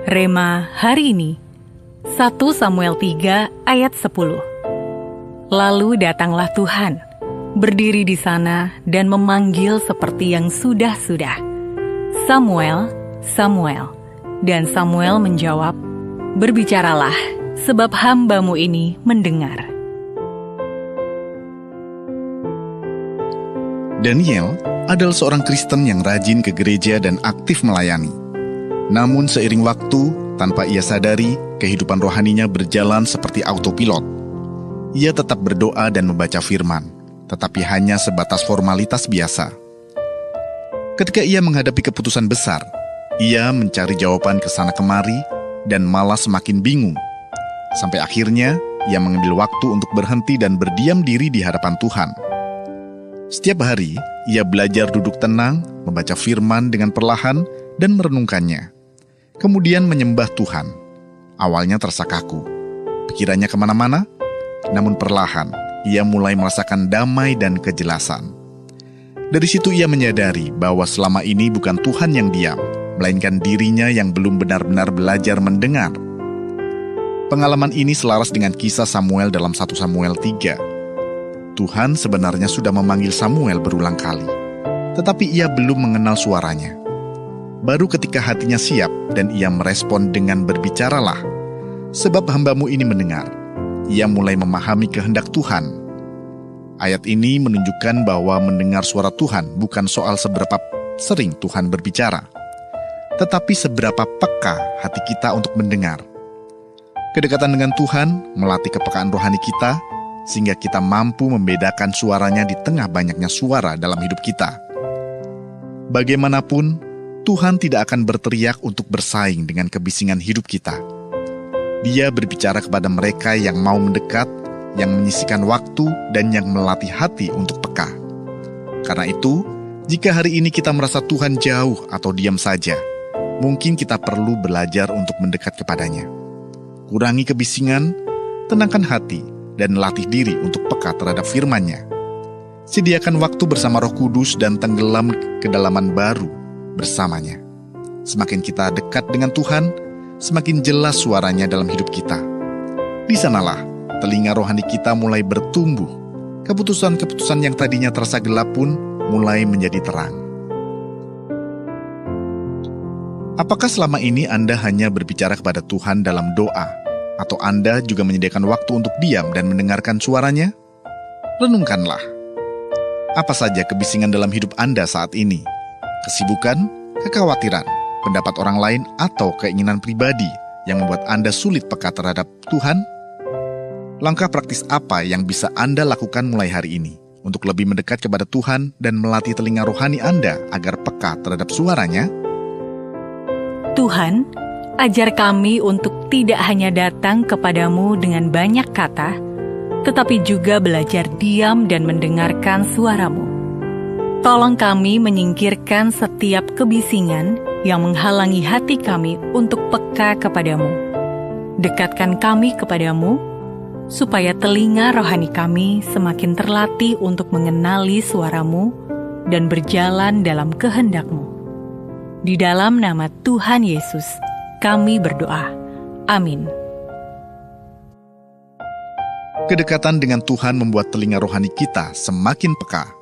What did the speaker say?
Rema hari ini, 1 Samuel 3 ayat 10. Lalu datanglah Tuhan, berdiri di sana dan memanggil seperti yang sudah-sudah. Samuel, Samuel. Dan Samuel menjawab, berbicaralah, sebab hamba-Mu ini mendengar. Daniel adalah seorang Kristen yang rajin ke gereja dan aktif melayani. Namun seiring waktu, tanpa ia sadari, kehidupan rohaninya berjalan seperti autopilot. Ia tetap berdoa dan membaca firman, tetapi hanya sebatas formalitas biasa. Ketika ia menghadapi keputusan besar, ia mencari jawaban ke sana kemari dan malah semakin bingung. Sampai akhirnya, ia mengambil waktu untuk berhenti dan berdiam diri di hadapan Tuhan. Setiap hari, ia belajar duduk tenang, membaca firman dengan perlahan, dan merenungkannya. Kemudian menyembah Tuhan. Awalnya terasa kaku, pikirannya kemana-mana, namun perlahan ia mulai merasakan damai dan kejelasan. Dari situ ia menyadari bahwa selama ini bukan Tuhan yang diam, melainkan dirinya yang belum benar-benar belajar mendengar. Pengalaman ini selaras dengan kisah Samuel dalam 1 Samuel 3. Tuhan sebenarnya sudah memanggil Samuel berulang kali, tetapi ia belum mengenal suaranya. Baru ketika hatinya siap dan ia merespon dengan berbicaralah, sebab hamba-Mu ini mendengar, ia mulai memahami kehendak Tuhan. Ayat ini menunjukkan bahwa mendengar suara Tuhan bukan soal seberapa sering Tuhan berbicara, tetapi seberapa peka hati kita untuk mendengar. Kedekatan dengan Tuhan melatih kepekaan rohani kita, sehingga kita mampu membedakan suaranya di tengah banyaknya suara dalam hidup kita. Bagaimanapun, Tuhan tidak akan berteriak untuk bersaing dengan kebisingan hidup kita. Dia berbicara kepada mereka yang mau mendekat, yang menyisihkan waktu, dan yang melatih hati untuk peka. Karena itu, jika hari ini kita merasa Tuhan jauh atau diam saja, mungkin kita perlu belajar untuk mendekat kepadanya. Kurangi kebisingan, tenangkan hati, dan latih diri untuk peka terhadap firman-Nya. Sediakan waktu bersama Roh Kudus dan tenggelam ke kedalaman baru bersamanya. Semakin kita dekat dengan Tuhan, semakin jelas suaranya dalam hidup kita. Di sanalah telinga rohani kita mulai bertumbuh. Keputusan-keputusan yang tadinya terasa gelap pun mulai menjadi terang. Apakah selama ini Anda hanya berbicara kepada Tuhan dalam doa, atau Anda juga menyediakan waktu untuk diam dan mendengarkan suaranya? Renungkanlah. Apa saja kebisingan dalam hidup Anda saat ini? Kesibukan, kekhawatiran, pendapat orang lain, atau keinginan pribadi yang membuat Anda sulit peka terhadap Tuhan? Langkah praktis apa yang bisa Anda lakukan mulai hari ini untuk lebih mendekat kepada Tuhan dan melatih telinga rohani Anda agar peka terhadap suaranya? Tuhan, ajar kami untuk tidak hanya datang kepadamu dengan banyak kata, tetapi juga belajar diam dan mendengarkan suara-Mu. Tolong kami menyingkirkan setiap kebisingan yang menghalangi hati kami untuk peka kepadamu. Dekatkan kami kepadamu, supaya telinga rohani kami semakin terlatih untuk mengenali suara-Mu dan berjalan dalam kehendak-Mu. Di dalam nama Tuhan Yesus, kami berdoa. Amin. Kedekatan dengan Tuhan membuat telinga rohani kita semakin peka.